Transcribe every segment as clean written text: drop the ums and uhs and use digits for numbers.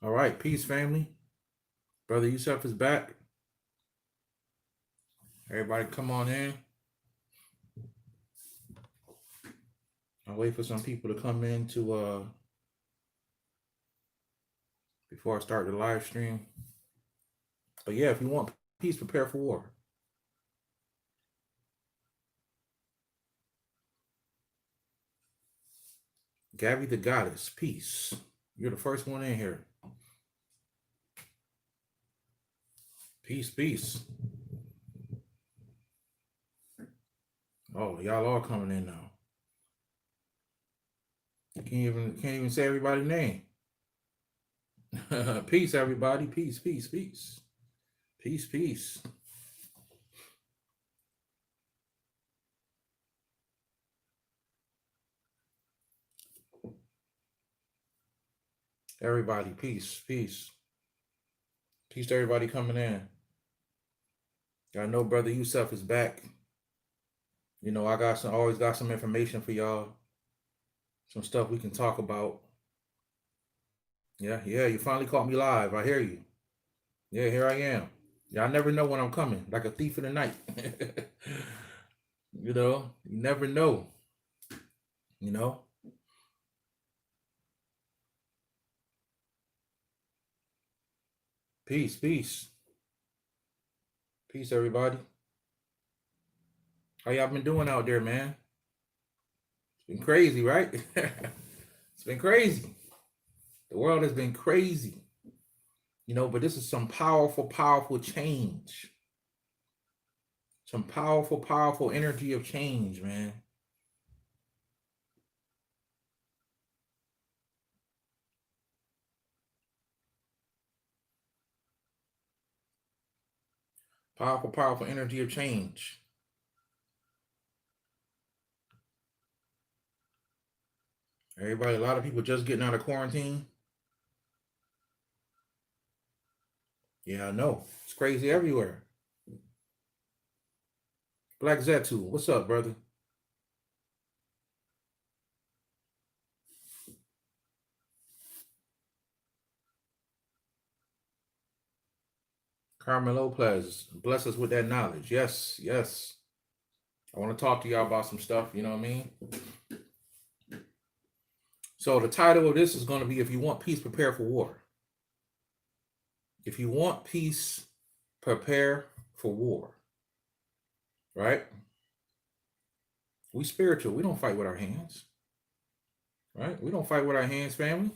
All right, peace, family. BroYosef is back. Everybody, come on in. I'll wait for some people to come in to before I start the live stream. But yeah, if you want peace, prepare for war. Gabby the Goddess, peace. You're the first one in here. Peace, peace. Oh, y'all all coming in now. Can't even say everybody's name. Peace, everybody. Peace, peace, peace. Peace, peace. Everybody, peace, peace. Peace to everybody coming in. I know BroYosef is back. You know, always got some information for y'all. Some stuff we can talk about. Yeah, you finally caught me live. I hear you. Yeah, here I am. Yeah, I never know when I'm coming, like a thief in the night. You never know. You know? Peace, peace. Peace, everybody. How y'all been doing out there, man? It's been crazy, right? It's been crazy. The world has been crazy. But this is some powerful, powerful change. Some powerful, powerful energy of change, man. Powerful, powerful energy of change. Everybody, a lot of people just getting out of quarantine. Yeah, I know. It's crazy everywhere. Black Zetu, what's up, brother? Carmen Lopez, bless us with that knowledge. Yes, yes. I want to talk to y'all about some stuff, you know what I mean? So the title of this is going to be, if you want peace, prepare for war. If you want peace, prepare for war. Right? We spiritual. We don't fight with our hands. Right? We don't fight with our hands, family.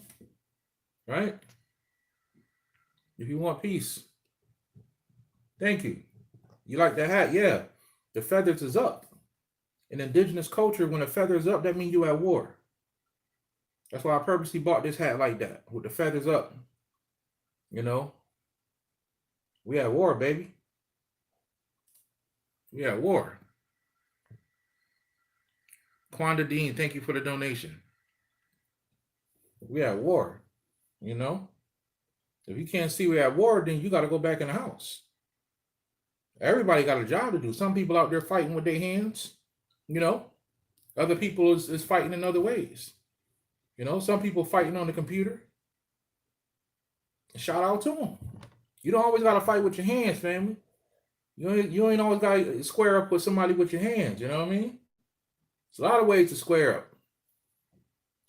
Right? If you want peace. Thank you. You like that hat? Yeah. The feathers is up. In indigenous culture, when the feathers up, that means you at war. That's why I purposely bought this hat like that, with the feathers up. We at war, baby. We at war. Quanda Dean, thank you for the donation. We at war. If you can't see we at war, then you got to go back in the house. Everybody got a job to do. Some people out there fighting with their hands. Other people is fighting in other ways. Some people fighting on the computer. Shout out to them. You don't always got to fight with your hands, family. You ain't always got to square up with somebody with your hands. You know what I mean? It's a lot of ways to square up.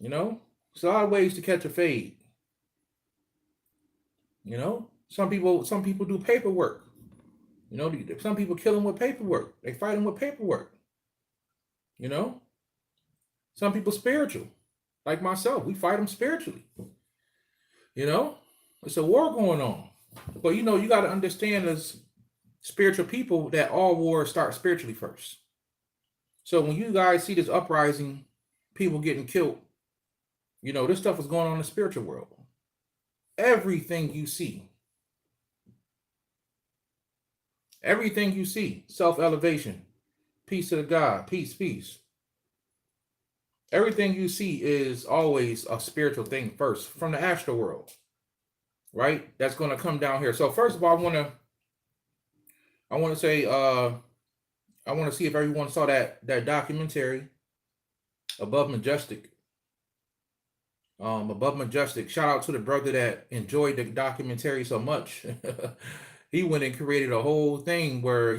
It's a lot of ways to catch a fade. Some people do paperwork. Some people kill them with paperwork. They fight them with paperwork. Some people spiritual, like myself. We fight them spiritually. It's a war going on. But you got to understand as spiritual people that all wars start spiritually first. So when you guys see this uprising, people getting killed, this stuff is going on in the spiritual world. Everything you see, self-elevation, peace to the God, peace. Everything you see is always a spiritual thing first, from the astral world, right? That's going to come down here. So first of all, I want to say, I want to see if everyone saw that documentary, Above Majestic. Above Majestic. Shout out to the brother that enjoyed the documentary so much. He went and created a whole thing where,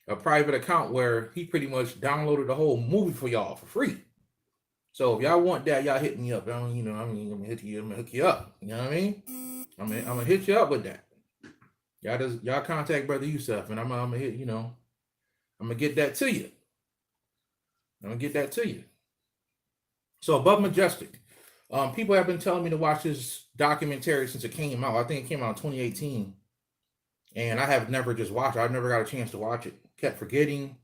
a private account where he pretty much downloaded the whole movie for y'all for free. So if y'all want that, y'all hit me up. I'm gonna hit you. I'm gonna hook you up. You know what I mean? I'm gonna hit you up with that. Y'all contact Brother Yusef, and I'm gonna hit. I'm gonna get that to you. I'm gonna get that to you. So Above Majestic. People have been telling me to watch this documentary since it came out. I think it came out in 2018. And I have never just watched it. I've never got a chance to watch it. Kept forgetting.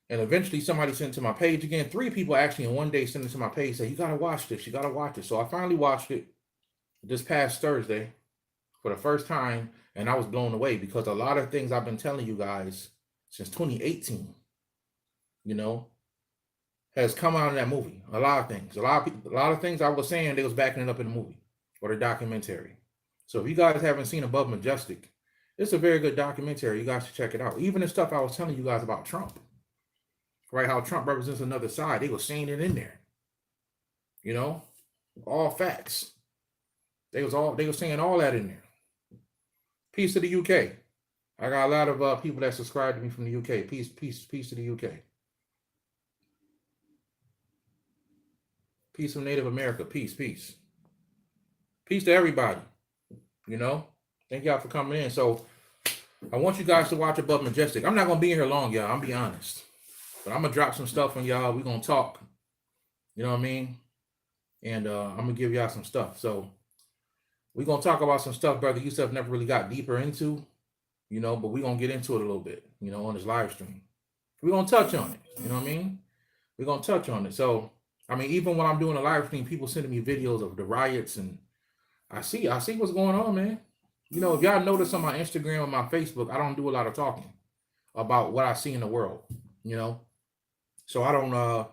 And eventually somebody sent it to my page again. 3 people actually in one day sent it to my page, say, you gotta watch this, you gotta watch it. So I finally watched it this past Thursday for the first time, and I was blown away because a lot of things I've been telling you guys since 2018, has come out in that movie. A lot of things. A lot of things I was saying, they was backing it up in the movie or the documentary. So if you guys haven't seen Above Majestic, it's a very good documentary. You guys should check it out. Even the stuff I was telling you guys about Trump, right? How Trump represents another side. They were saying it in there. All facts. They were saying all that in there. Peace to the UK. I got a lot of people that subscribe to me from the UK. Peace to the UK. Peace from Native America. Peace. Peace to everybody. Thank y'all for coming in. So I want you guys to watch Above Majestic. I'm not gonna be in here long, y'all. I'm be honest. But I'm gonna drop some stuff on y'all. We're gonna talk. You know what I mean? And I'm gonna give y'all some stuff. So we're gonna talk about some stuff Brother Yusef never really got deeper into, but we're gonna get into it a little bit, on this live stream. We're gonna touch on it, you know what I mean? We're gonna touch on it. So even when I'm doing a live stream, people sending me videos of the riots, and I see what's going on, man. If y'all notice on my Instagram and my Facebook, I don't do a lot of talking about what I see in the world, So I don't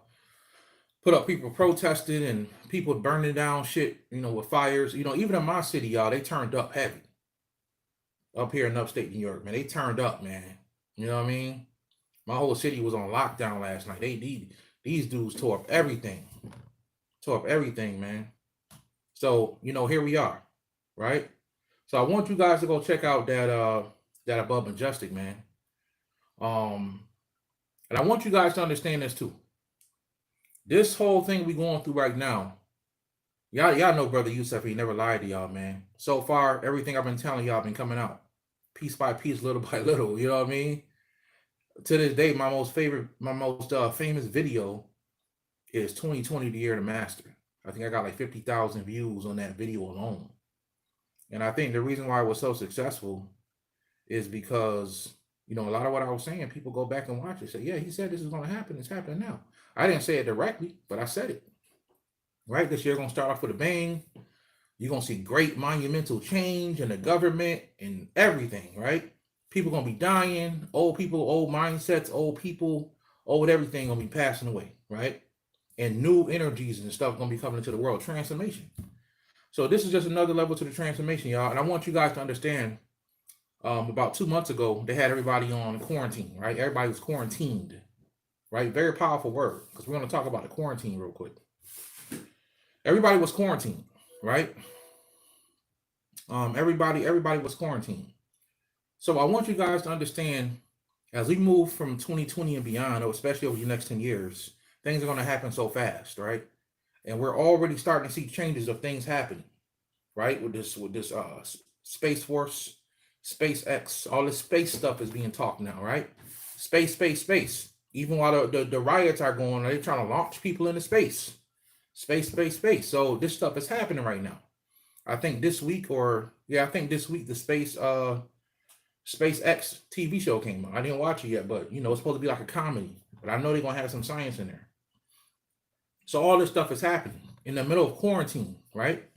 put up people protesting and people burning down shit, with fires. Even in my city, y'all, they turned up heavy. Up here in upstate New York, man, they turned up, man. You know what I mean? My whole city was on lockdown last night. These dudes tore up everything. Man. So, here we are, right? So I want you guys to go check out that Above Majestic, man. And I want you guys to understand this too. This whole thing we going through right now, y'all know Brother Yusef, he never lied to y'all, man. So far, everything I've been telling y'all been coming out piece by piece, little by little. You know what I mean? To this day, my most famous video is 2020, the year of the master. I think I got like 50,000 views on that video alone. And I think the reason why it was so successful is because, a lot of what I was saying, people go back and watch it, say, yeah, he said this is going to happen. It's happening now. I didn't say it directly, but I said it. Right? This year going to start off with a bang. You're going to see great monumental change in the government and everything, right? People going to be dying. Old people, old mindsets, old people, old everything going to be passing away, right? And new energies and stuff going to be coming into the world. Transformation. So this is just another level to the transformation, y'all. And I want you guys to understand, about 2 months ago, they had everybody on quarantine, right? Everybody was quarantined, right? Very powerful word, because we're going to talk about the quarantine real quick. Everybody was quarantined, right? Everybody was quarantined. So I want you guys to understand, as we move from 2020 and beyond, or especially over the next 10 years, things are going to happen so fast, right? And we're already starting to see changes of things happening, right? With this Space Force, SpaceX, all this space stuff is being talked now, right? Space. Even while the riots are going on, they're trying to launch people into space. Space. So this stuff is happening right now. I think this week, the SpaceX TV show came out. I didn't watch it yet, but it's supposed to be like a comedy. But I know they're gonna have some science in there. So all this stuff is happening in the middle of quarantine, right?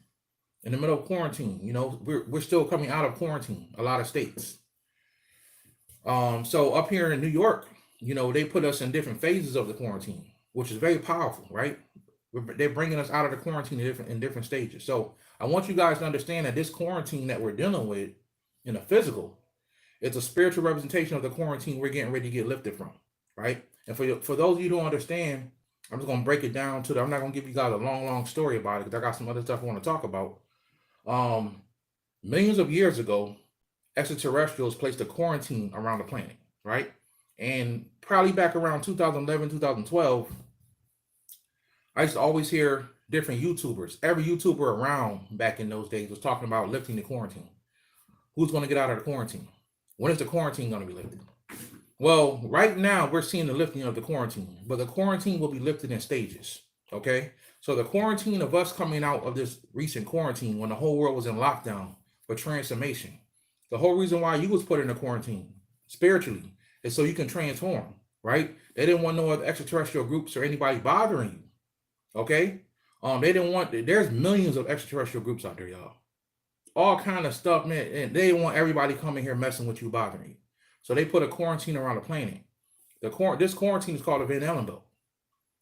In the middle of quarantine, we're still coming out of quarantine, a lot of states. So up here in New York, they put us in different phases of the quarantine, which is very powerful, right? They're bringing us out of the quarantine in different stages. So I want you guys to understand that this quarantine that we're dealing with in the physical, it's a spiritual representation of the quarantine we're getting ready to get lifted from, right? And for those of you who don't understand, I'm just gonna break it down to I'm not gonna give you guys a long story about it because I got some other stuff I want to talk about. Um, Millions of years ago, extraterrestrials placed a quarantine around the planet, right? And probably back around 2011, 2012, I used to always hear different YouTubers. Every YouTuber around back in those days was talking about lifting the quarantine. Who's going to get out of the quarantine? When is the quarantine going to be lifted? Well, right now we're seeing the lifting of the quarantine, but the quarantine will be lifted in stages. Okay. So the quarantine of us coming out of this recent quarantine when the whole world was in lockdown for transformation. The whole reason why you was put in a quarantine spiritually is so you can transform, right? They didn't want no other extraterrestrial groups or anybody bothering you. Okay. They didn't want, there's millions of extraterrestrial groups out there, y'all. All kind of stuff, man. And they didn't want everybody coming here messing with you, bothering you. So they put a quarantine around the planet. This quarantine is called the Van Allen belt.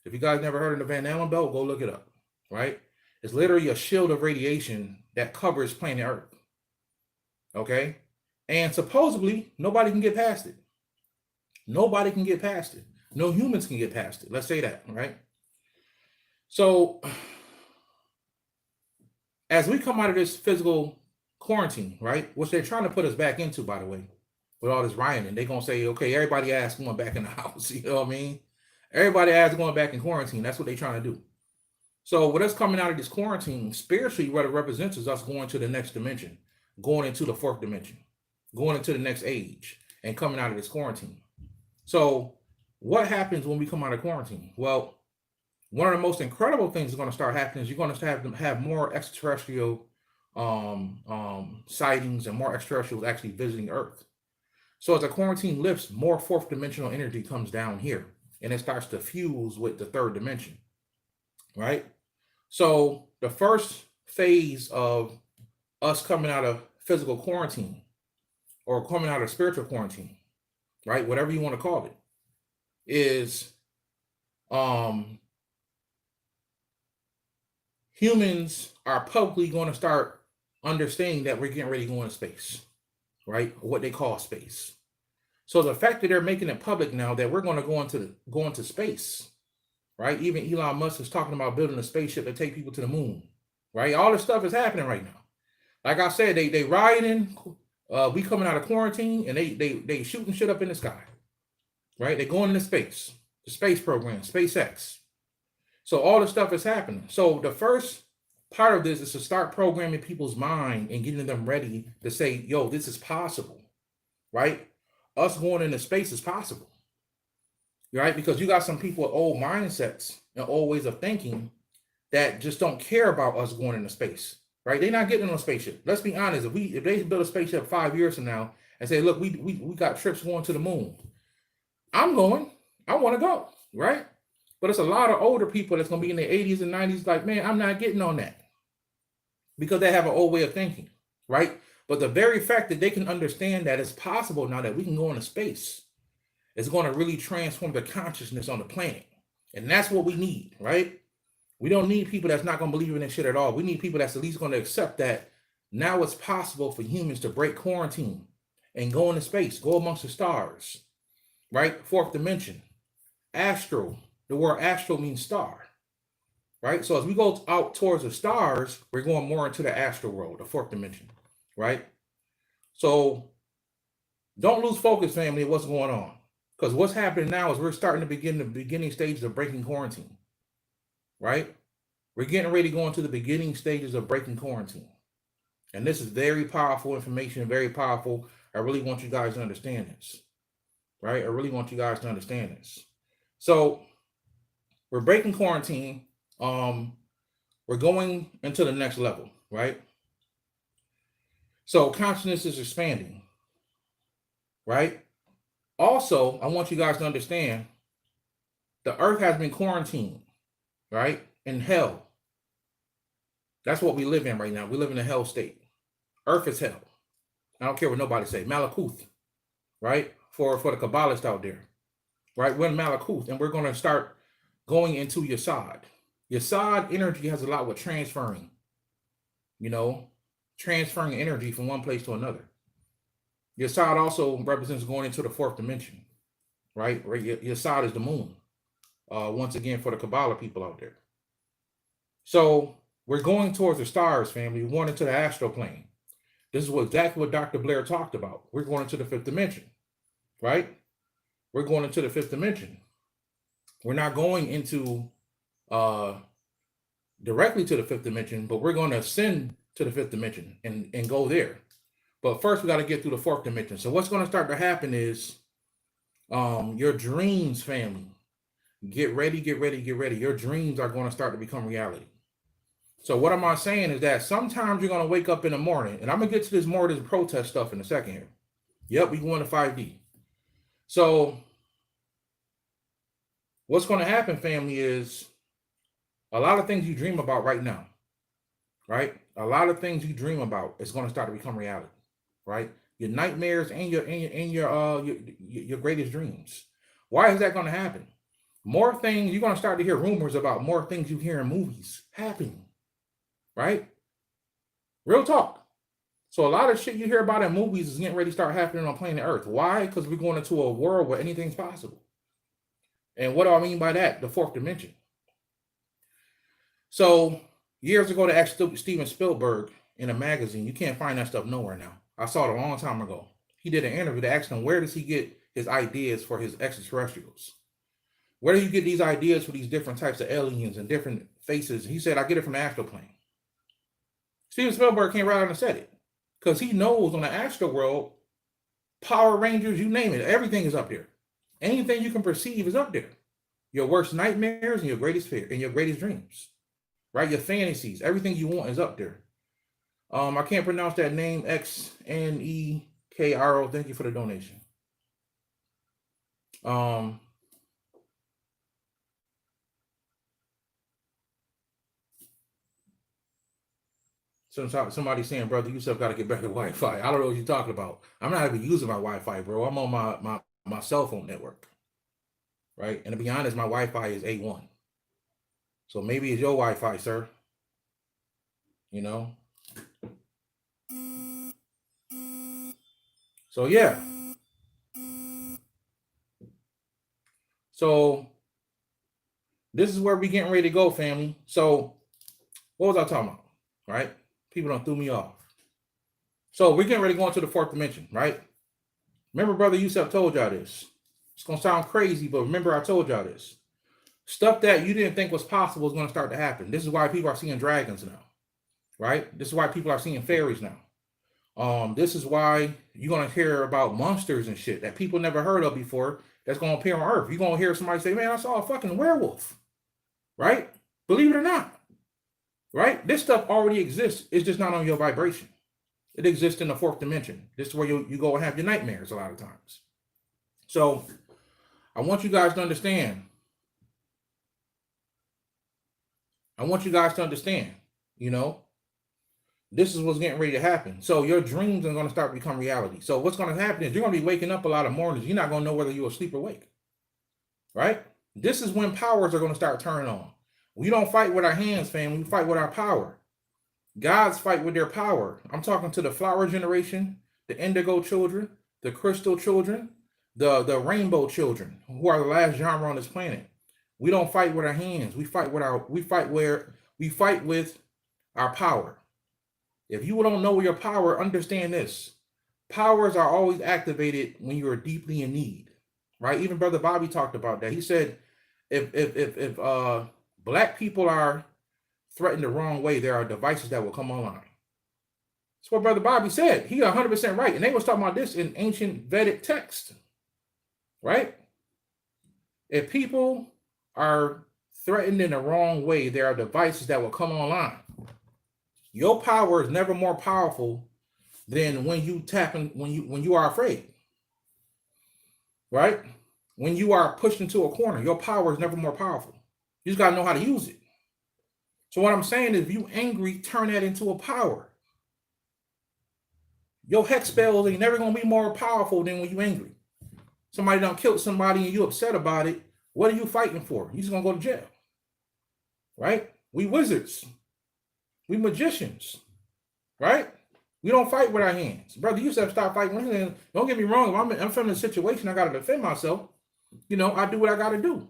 If you guys never heard of the Van Allen belt, go look it up. Right? It's literally a shield of radiation that covers planet Earth. Okay? And supposedly nobody can get past it. Nobody can get past it. No humans can get past it. Let's say that, right? So as we come out of this physical quarantine, right, which they're trying to put us back into, by the way, with all this rioting, they're going to say, okay, everybody ass going back in the house. You know what I mean? Everybody ass going back in quarantine. That's what they're trying to do. So with us coming out of this quarantine, spiritually, what it represents is us going to the next dimension, going into the fourth dimension, going into the next age, and coming out of this quarantine. So what happens when we come out of quarantine? Well, one of the most incredible things that's going to start happening is you're going to start have more extraterrestrial sightings and more extraterrestrials actually visiting Earth. So as the quarantine lifts, more fourth dimensional energy comes down here and it starts to fuse with the third dimension, right? So the first phase of us coming out of physical quarantine or coming out of spiritual quarantine, right? Whatever you want to call it, is humans are publicly going to start understanding that we're getting ready to go into space, right? What they call space. So the fact that they're making it public now that we're going to go into space, right? Even Elon Musk is talking about building a spaceship to take people to the moon, right? All this stuff is happening right now. Like I said, they rioting. We coming out of quarantine and they shooting shit up in the sky, right? They going into space, the space program, SpaceX. So all this stuff is happening. So the first part of this is to start programming people's mind and getting them ready to say, yo, this is possible, right? Us going into space is possible, right? Because you got some people with old mindsets and old ways of thinking that just don't care about us going into space, right? They're not getting on a spaceship. Let's be honest. If they build a spaceship 5 years from now and say, look, we got trips going to the moon, I'm going. I want to go, right? But it's a lot of older people that's going to be in their 80s and 90s like, man, I'm not getting on that because they have an old way of thinking, right? But the very fact that they can understand that it's possible now that we can go into space is going to really transform the consciousness on the planet. And that's what we need, right? We don't need people that's not going to believe in this shit at all. We need people that's at least going to accept that now it's possible for humans to break quarantine and go into space, go amongst the stars, right? Fourth dimension. Astro. The word astro means star, right? So as we go out towards the stars, we're going more into the astral world, the fourth dimension, right? So don't lose focus, family, of what's going on. Because what's happening now is we're starting to begin the beginning stages of breaking quarantine, right? We're getting ready to go into the beginning stages of breaking quarantine. And this is very powerful information, very powerful. I really want you guys to understand this, right? I really want you guys to understand this. So we're breaking quarantine. We're going into the next level, right? So consciousness is expanding, right? Also, I want you guys to understand the earth has been quarantined, right? In hell. That's what we live in right now. We live in a hell state. Earth is hell. I don't care what nobody say. Malakuth, right? For the Kabbalists out there, right? We're in Malakuth and we're going to start going into Yesod. Yesod energy has a lot with transferring, transferring energy from one place to another. Yesod also represents going into the fourth dimension, right? Yesod is the moon, once again, for the Kabbalah people out there. So we're going towards the stars, family. We're going into the astral plane. This is exactly what Dr. Blair talked about. We're going into the fifth dimension, right? We're going into the fifth dimension. We're not going into directly to the fifth dimension, but we're going to ascend to the fifth dimension and go there. But first, we got to get through the fourth dimension. So what's going to start to happen is your dreams, family. Get ready, get ready, get ready. Your dreams are going to start to become reality. So what am I saying is that sometimes you're going to wake up in the morning, and I'm going to get to this more of this protest stuff in a second here. Yep, we going to 5D. So what's going to happen, family, is a lot of things you dream about right now, right? A lot of things you dream about is going to start to become reality, right? Your nightmares and your greatest dreams. Why is that going to happen? More things, you're going to start to hear rumors about more things you hear in movies happening. Right? Real talk. So a lot of shit you hear about in movies is getting ready to start happening on planet Earth. Why? Because we're going into a world where anything's possible. And what do I mean by that? The fourth dimension. So years ago, they asked Steven Spielberg in a magazine. You can't find that stuff nowhere now. I saw it a long time ago. He did an interview to ask him, where does he get his ideas for his extraterrestrials? Where do you get these ideas for these different types of aliens and different faces? He said, I get it from the astral plane. Steven Spielberg came right out and said it because he knows on the astral world, Power Rangers, you name it, everything is up there. Anything you can perceive is up there. Your worst nightmares and your greatest fear and your greatest dreams, right? Your fantasies, everything you want is up there. I can't pronounce that name, XNEKRO. Thank you for the donation. Somebody saying, brother, you still got to get better Wi-Fi. I don't know what you're talking about. I'm not even using my Wi-Fi, bro. I'm on my cell phone network, right? And to be honest, my Wi-Fi is A1. So maybe it's your Wi-Fi, sir. You know? So, yeah. So, this is where we're getting ready to go, family. So, what was I talking about, right? People don't threw me off. So we're getting ready to go into the fourth dimension, right? Remember, BroYosef told y'all this. It's going to sound crazy, but remember I told y'all this. Stuff that you didn't think was possible is going to start to happen. This is why people are seeing dragons now, right? This is why people are seeing fairies now. This is why you're going to hear about monsters and shit that people never heard of before that's going to appear on Earth. You're going to hear somebody say, man, I saw a fucking werewolf, right? Believe it or not. Right? This stuff already exists. It's just not on your vibration. It exists in the fourth dimension. This is where you go and have your nightmares a lot of times. So I want you guys to understand. You know, this is what's getting ready to happen. So your dreams are going to start to become reality. So what's going to happen is you're going to be waking up a lot of mornings. You're not going to know whether you're asleep or awake. Right? This is when powers are going to start turning on. We don't fight with our hands, family. We fight with our power. Gods fight with their power. I'm talking to the flower generation, the indigo children, the crystal children, the rainbow children, who are the last genre on this planet. We don't fight with our hands. We fight with our power. If you don't know your power, understand this. Powers are always activated when you are deeply in need. Right? Even Brother Bobby talked about that. He said, if Black people are threatened the wrong way, there are devices that will come online. That's what Brother Bobby said. He 100% right. And they was talking about this in ancient Vedic text. Right? If people are threatened in the wrong way, there are devices that will come online. Your power is never more powerful than when you when you are afraid. Right? When you are pushed into a corner, your power is never more powerful. You just got to know how to use it. So what I'm saying is, if you angry, turn that into a power. Your hex spells ain't never going to be more powerful than when you angry. Somebody done killed somebody and you upset about it. What are you fighting for? You just going to go to jail. Right? We wizards. We magicians. Right? We don't fight with our hands. Brother, you said stop fighting with your hands. Don't get me wrong. If I'm in a situation, I got to defend myself. You know, I do what I got to do.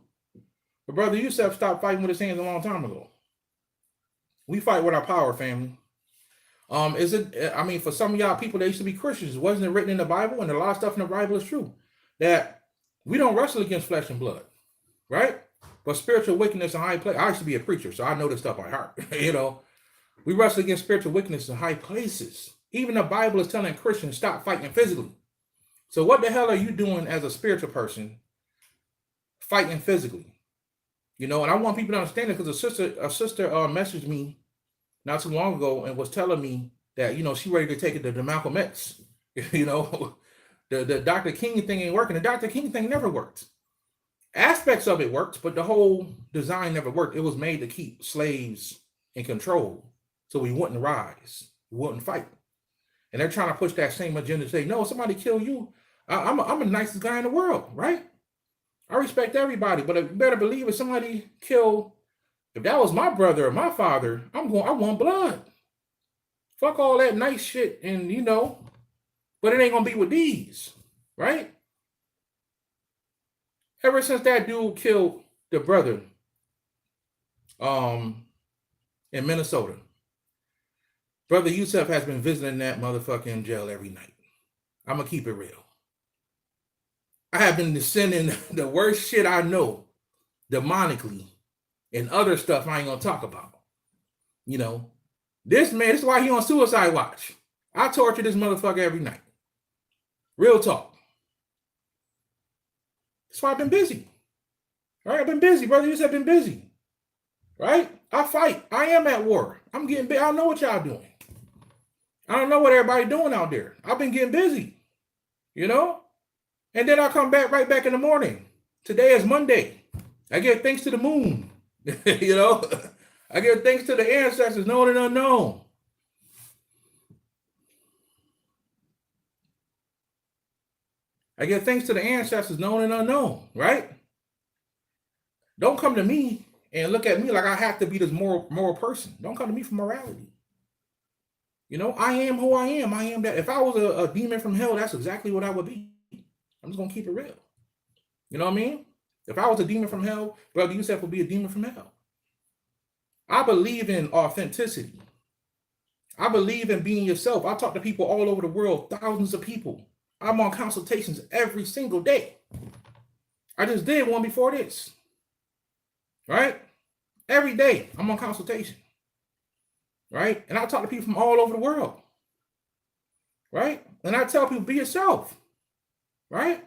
But Brother Yusef stopped fighting with his hands a long time ago. We fight with our power, family. Is it? I mean, for some of y'all people, they used to be Christians. Wasn't it written in the Bible? And a lot of stuff in the Bible is true. That we don't wrestle against flesh and blood, right? But spiritual wickedness in high places. I used to be a preacher, so I know this stuff by heart. We wrestle against spiritual wickedness in high places. Even the Bible is telling Christians stop fighting physically. So what the hell are you doing as a spiritual person fighting physically? And I want people to understand it, because a sister messaged me not too long ago and was telling me that, she ready to take it to the Malcolm X. The Dr. King thing ain't working. The Dr. King thing never worked. Aspects of it worked, but the whole design never worked. It was made to keep slaves in control so we wouldn't rise, we wouldn't fight. And they're trying to push that same agenda to say, no, somebody kill you. I'm the nicest guy in the world, right? I respect everybody, but you better believe if somebody if that was my brother or my father, I want blood. Fuck all that nice shit, and but it ain't gonna be with these, right? Ever since that dude killed the brother in Minnesota, Brother Yusef has been visiting that motherfucking jail every night. I'm gonna keep it real. I have been sending the worst shit I know demonically and other stuff I ain't gonna talk about. This man, this is why he on suicide watch. I torture this motherfucker every night. Real talk. That's why I've been busy. Right? I've been busy, Brother Yusef been busy. Right? I fight. I am at war. I'm getting big. I don't know what y'all doing. I don't know what everybody doing out there. I've been getting busy. And then I come right back in the morning. Today is Monday. I give thanks to the moon. I give thanks to the ancestors, known and unknown. I give thanks to the ancestors, known and unknown, right? Don't come to me and look at me like I have to be this moral person. Don't come to me for morality. I am who I am. I am that. If I was a demon from hell, that's exactly what I would be. I'm just going to keep it real. You know what I mean? If I was a demon from hell, Brother Yusef would be a demon from hell. I believe in authenticity. I believe in being yourself. I talk to people all over the world, thousands of people. I'm on consultations every single day. I just did one before this. Right? Every day I'm on consultation. Right? And I talk to people from all over the world. Right? And I tell people, be yourself. Right?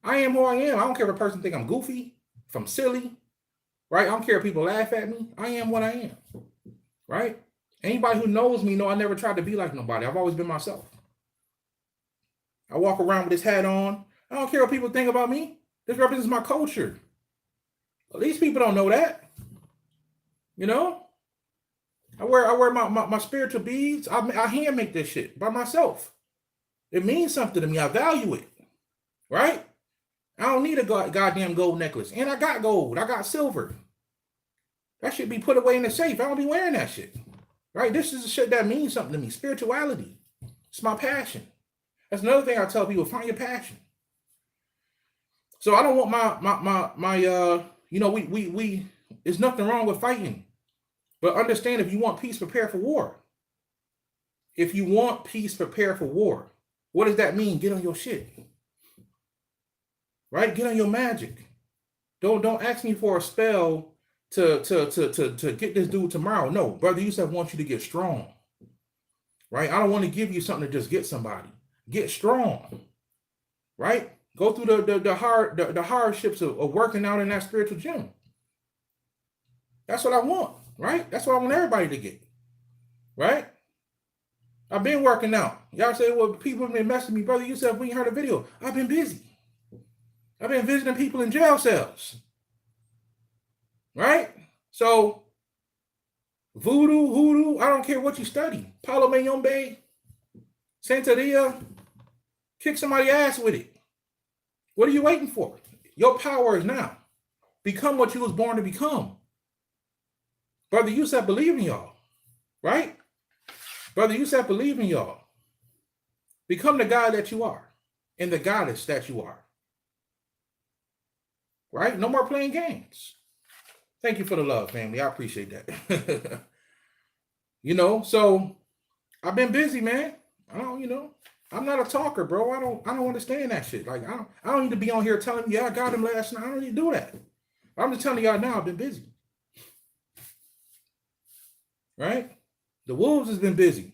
I am who I am. I don't care if a person think I'm goofy, if I'm silly. Right? I don't care if people laugh at me. I am what I am. Right? Anybody who knows me know I never tried to be like nobody. I've always been myself. I walk around with this hat on. I don't care what people think about me. This represents my culture. Well, these people don't know that. I wear my spiritual beads. I hand make this shit by myself. It means something to me. I value it. Right? I don't need a goddamn gold necklace. And I got gold. I got silver. That should be put away in the safe. I don't be wearing that shit. Right? This is the shit that means something to me. Spirituality. It's my passion. That's another thing I tell people, find your passion. So I don't want we there's nothing wrong with fighting. But understand, if you want peace, prepare for war. If you want peace, prepare for war. What does that mean? Get on your shit. Right? Get on your magic. Don't ask me for a spell to get this dude tomorrow. No, Brother Yusef wants you to get strong. Right? I don't want to give you something to just get somebody. Get strong. Right? Go through the hardships of working out in that spiritual gym. That's what I want. Right? That's what I want everybody to get. Right? I've been working out. Y'all say, well, people have been messaging me, Brother Yusef, we ain't heard a video. I've been busy. I've been visiting people in jail cells. Right? So, voodoo, hoodoo, I don't care what you study. Palo Mayombe, Santeria, kick somebody's ass with it. What are you waiting for? Your power is now. Become what you was born to become. Brother Yusef believe in y'all. Right? Brother Yusef believe in y'all. Become the God that you are and the goddess that you are. right? No more playing games. Thank you for the love, family. I appreciate that. So I've been busy, man. I'm not a talker, bro. I don't understand that shit. Like I don't need to be on here telling you I got him last night. I don't need to do that. I'm just telling y'all now I've been busy. Right? The Wolves has been busy.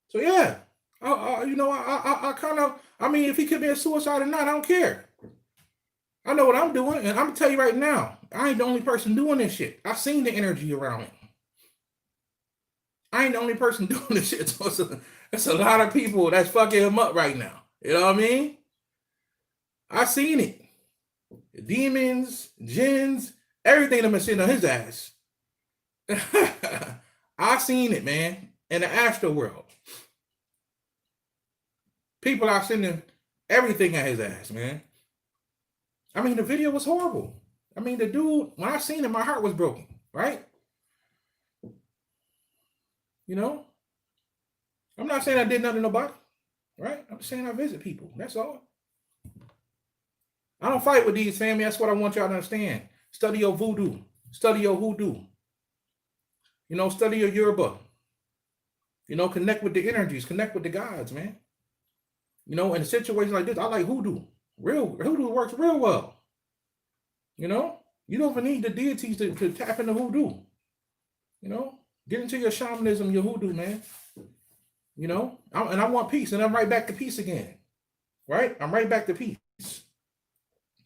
So yeah. I kind of, if he commits suicide or not, I don't care. I know what I'm doing, and I'm gonna tell you right now, I ain't the only person doing this shit. I've seen the energy around it. I ain't the only person doing this shit. So it's a lot of people that's fucking him up right now. You know what I mean? I seen it. Demons, jinns, everything that been sitting on his ass. I seen it, man, in the astral world. People are sending everything at his ass, man. The video was horrible. The dude, when I seen him, my heart was broken, right? I'm not saying I did nothing to nobody, right? I'm saying I visit people. That's all. I don't fight with these, family. That's what I want y'all to understand. Study your voodoo. Study your hoodoo. Study your Yoruba. Connect with the energies. Connect with the gods, man. In a situation like this, I like hoodoo. Hoodoo works real well. You don't even need the deities to tap into hoodoo. Get into your shamanism, your hoodoo, man. And I want peace, and I'm right back to peace again. Right? I'm right back to peace.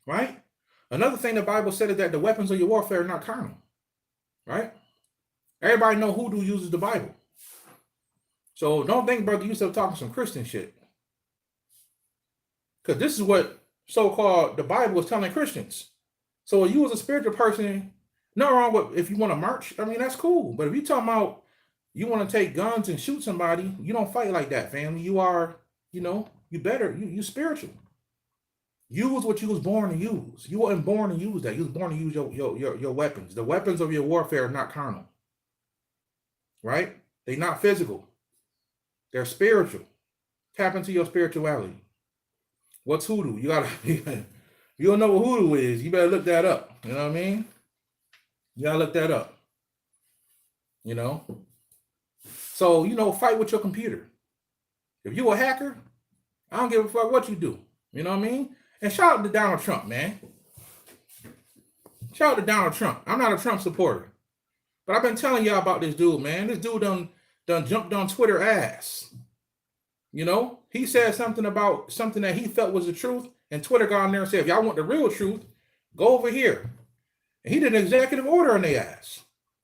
Right? Another thing the Bible said is that the weapons of your warfare are not carnal. Right? Everybody know hoodoo uses the Bible. So don't think BroYosef talking some Christian shit. Because this is what so-called the Bible is telling Christians. So if you as a spiritual person, nothing wrong with if you want to march, that's cool. But if you're talking about you want to take guns and shoot somebody, you don't fight like that, family. You are, you better, you spiritual. Use what you was born to use. You weren't born to use that. You was born to use your weapons. The weapons of your warfare are not carnal. Right? They're not physical. They're spiritual. Tap into your spirituality. What's hoodoo? You don't know what hoodoo is. You better look that up. You know what I mean? You gotta look that up. So, fight with your computer. If you a hacker, I don't give a fuck what you do. You know what I mean? And shout out to Donald Trump, man. Shout out to Donald Trump. I'm not a Trump supporter. But I've been telling y'all about this dude, man. This dude done jumped on Twitter ass. He said something about something that he felt was the truth, and Twitter got on there and said, if y'all want the real truth, go over here. And he did an executive order on their ass.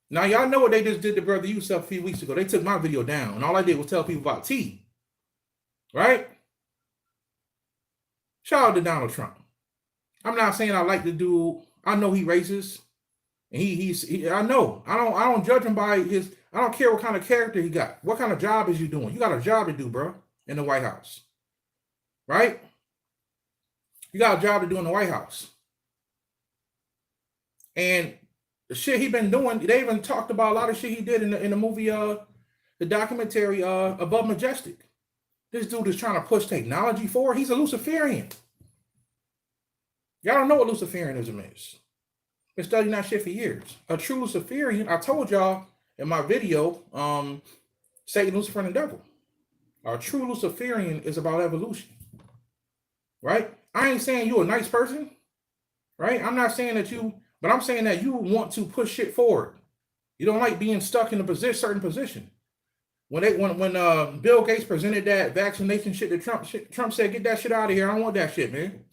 Now, y'all know what they just did to BroYosef a few weeks ago. They took my video down, and all I did was tell people about tea. Right? Shout out to Donald Trump. I'm not saying I like the dude. I know he racist. And I know. I don't judge him by his, I don't care what kind of character he got. What kind of job is you doing? You got a job to do, bro, in the White House. Right? You got a job to do in the White House. And the shit he been doing, they even talked about a lot of shit he did in the movie, the documentary Above Majestic. This dude is trying to push technology forward. He's a Luciferian. Y'all don't know what Luciferianism is. Been studying that shit for years. A true Luciferian, I told y'all in my video, Satan, Lucifer, and the Devil. A true Luciferian is about evolution. Right? I ain't saying you a nice person. Right? I'm not saying that you, but I'm saying that you want to push shit forward. You don't like being stuck in a certain position. When Bill Gates presented that vaccination shit to Trump, Trump said, get that shit out of here. I don't want that shit, man.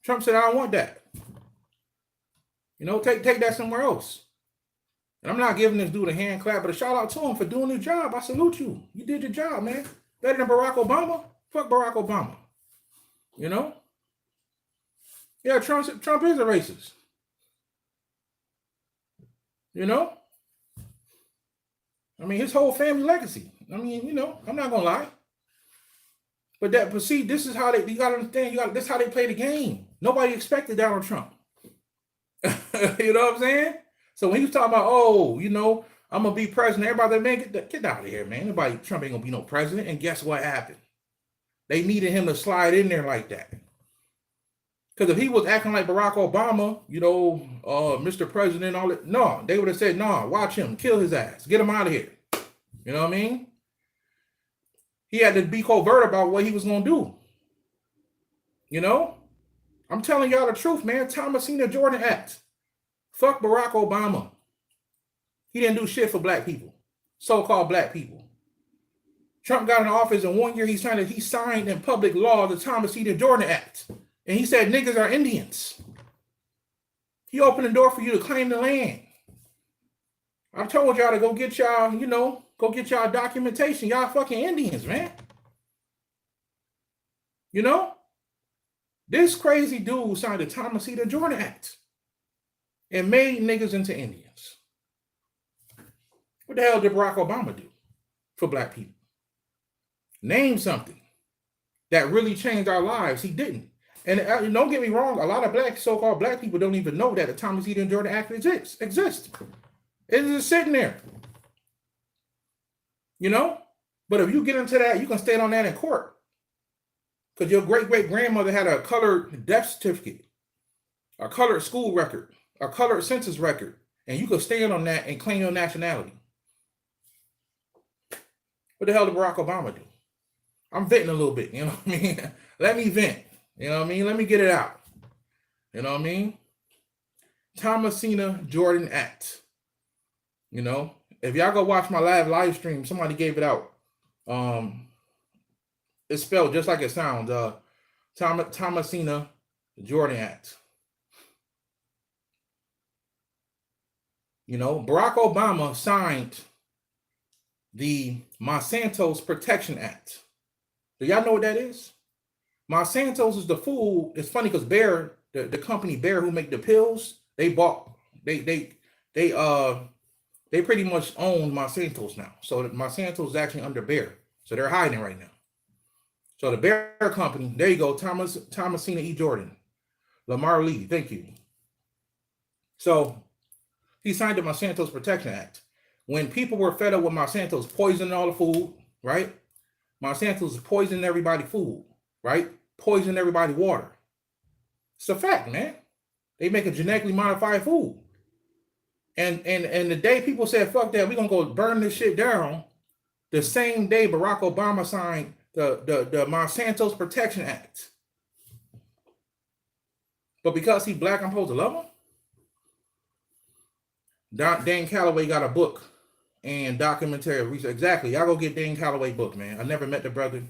Trump said, I don't want that. Take that somewhere else. And I'm not giving this dude a hand clap, but a shout out to him for doing his job. I salute you. You did your job, man. Better than Barack Obama. Fuck Barack Obama. Yeah, Trump is a racist. His whole family legacy. I'm not gonna lie. But see, this is how you gotta understand. This is how they play the game. Nobody expected Donald Trump. You know what I'm saying? So when he was talking about, I'm gonna be president. Everybody, man, get out of here, man. Nobody, Trump ain't gonna be no president. And guess what happened? They needed him to slide in there like that. Because if he was acting like Barack Obama, Mr. President, all that, no, they would have said, no, watch him, kill his ass, get him out of here. You know what I mean? He had to be covert about what he was gonna do. You know? I'm telling y'all the truth, man. Thomasina Jordan Act. Fuck Barack Obama. He didn't do shit for black people. So-called black people. Trump got in office in 1 year, he signed in public law the Thomasina Jordan Act. And he said niggas are Indians. He opened the door for you to claim the land. I told y'all to go get y'all, go get y'all documentation. Y'all fucking Indians, man. You know? This crazy dude signed the Thomasina Jordan Act and made niggas into Indians. What the hell did Barack Obama do for black people? Name something that really changed our lives. He didn't. And don't get me wrong, a lot of so-called black people don't even know that the Thomasina Jordan Act exists. It's just sitting there. You know? But if you get into that, you can stand on that in court. Because your great-great-grandmother had a colored death certificate, a colored school record, a colored census record, and you could stand on that and claim your nationality. What the hell did Barack Obama do? I'm venting a little bit, you know what I mean? Let me vent, you know what I mean? Let me get it out, you know what I mean? Thomasina Jordan Act. You know, if y'all go watch my live stream, somebody gave it out. It's spelled just like it sounds. Thomasina Jordan Act. You know, Barack Obama signed the Monsanto's Protection Act. Do y'all know what that is? Monsanto's is the food. It's funny because Bayer, the company Bayer who make the pills, they pretty much own Monsanto's now. So Monsanto's is actually under Bayer. So they're hiding right now. So the Bayer company, there you go, Thomasina E. Jordan. Lamar Lee, thank you. So he signed the Monsanto's Protection Act. When people were fed up with Monsanto's poisoning all the food, right? Monsanto's poisoning everybody's food, right? Poisoning everybody's water. It's a fact, man. They make a genetically modified food. And the day people said, fuck that, we're going to go burn this shit down, the same day Barack Obama signed the Monsanto's Protection Act. But because he's black, I'm supposed to love him? Dan Calloway got a book and documentary research. Exactly. Y'all go get Dan Calloway book, man. I never met the brother.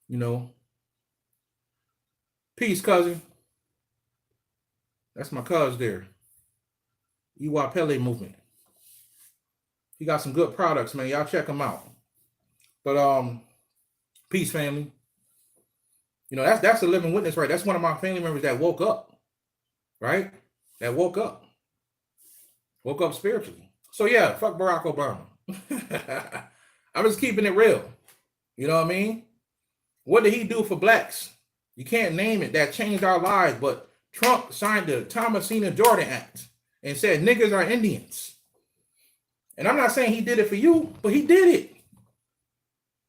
You know. Peace, cousin. That's my cuz there. Iwa Pele movement. He got some good products, man. Y'all check him out. But peace, family. You know, that's a living witness, right? That's one of my family members that woke up, right? That woke up spiritually. So yeah, fuck Barack Obama. I'm just keeping it real. You know what I mean? What did he do for blacks? You can't name it. That changed our lives. But Trump signed the Thomasina Jordan Act and said niggas are Indians. And I'm not saying he did it for you, but he did it.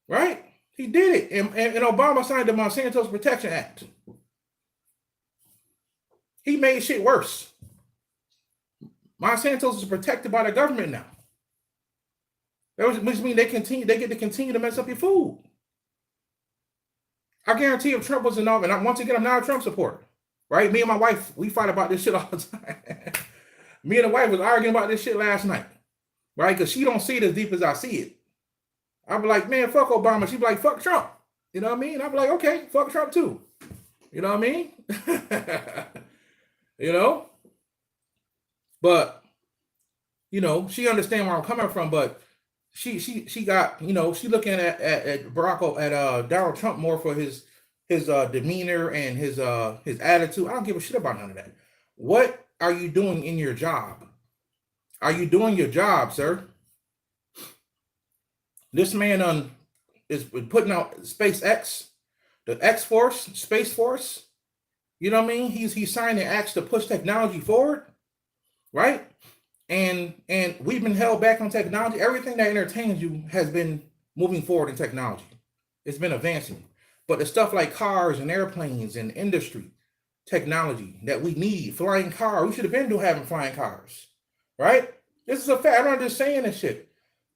Right? He did it. And Obama signed the Monsanto's Protection Act. He made shit worse. Monsanto's is protected by the government now. That which means they get to continue to mess up your food. I guarantee if Trump was in office, and once again, I'm not a Trump supporter. Right? Me and my wife, we fight about this shit all the time. Me and the wife was arguing about this shit last night. Right? Because she don't see it as deep as I see it. I'd be like, man, fuck Obama. She'd be like, fuck Trump. You know what I mean? I'd be like, okay, fuck Trump too. You know what I mean? You know? But, you know, she understands where I'm coming from, but she got, you know, she looking at Donald Trump more for his demeanor and his attitude. I don't give a shit about none of that. What are you doing in your job? Are you doing your job, sir? This man is putting out SpaceX, the X-Force, Space Force. You know what I mean? He's signing acts to push technology forward, right? And we've been held back on technology. Everything that entertains you has been moving forward in technology. It's been advancing. But the stuff like cars and airplanes and industry, technology that we need, flying cars, we should have been doing having flying cars, right? This is a fact. I'm not just saying this shit.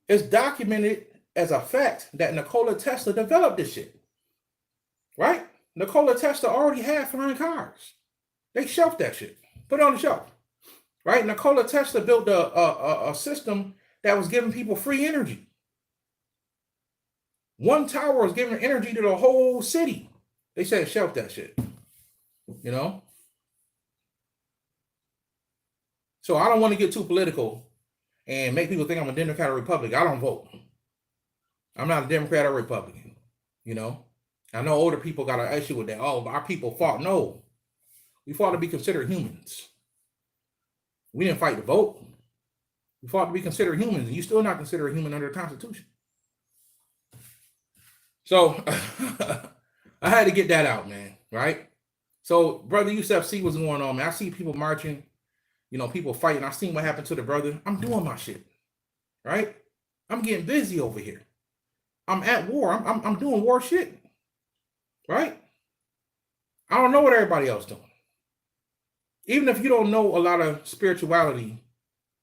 It's documented as a fact that Nikola Tesla developed this shit, right? Nikola Tesla already had flying cars. They shelved that shit, put it on the shelf, right? Nikola Tesla built a system that was giving people free energy. One tower was giving energy to the whole city. They said shelf that shit, you know? So I don't want to get too political and make people think I'm a Democrat or Republican. I don't vote. I'm not a Democrat or Republican, you know? I know older people got an issue with that. Oh, our people fought. No, we fought to be considered humans. We didn't fight to vote. We fought to be considered humans, and you still not considered a human under the Constitution. So I had to get that out, man, right? So BroYosef, see what's going on, man. I see people marching, you know, people fighting. I seen what happened to the brother. I'm doing my shit, right? I'm getting busy over here. I'm at war. I'm doing war shit, right? I don't know what everybody else doing. Even if you don't know a lot of spirituality,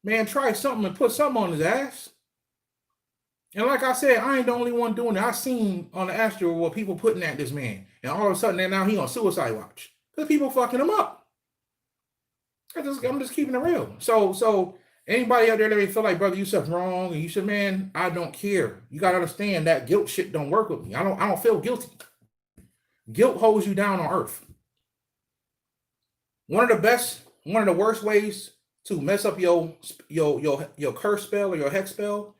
man, try something and put something on his ass. And like I said, I ain't the only one doing it. I seen on the Astro what people putting at this man. And all of a sudden, now he on suicide watch. Because people fucking him up. I'm just keeping it real. So anybody out there that may feel like BroYosef wrong, and you said, man, I don't care. You got to understand that guilt shit don't work with me. I don't feel guilty. Guilt holds you down on earth. One of the worst ways to mess up your curse spell or your hex spell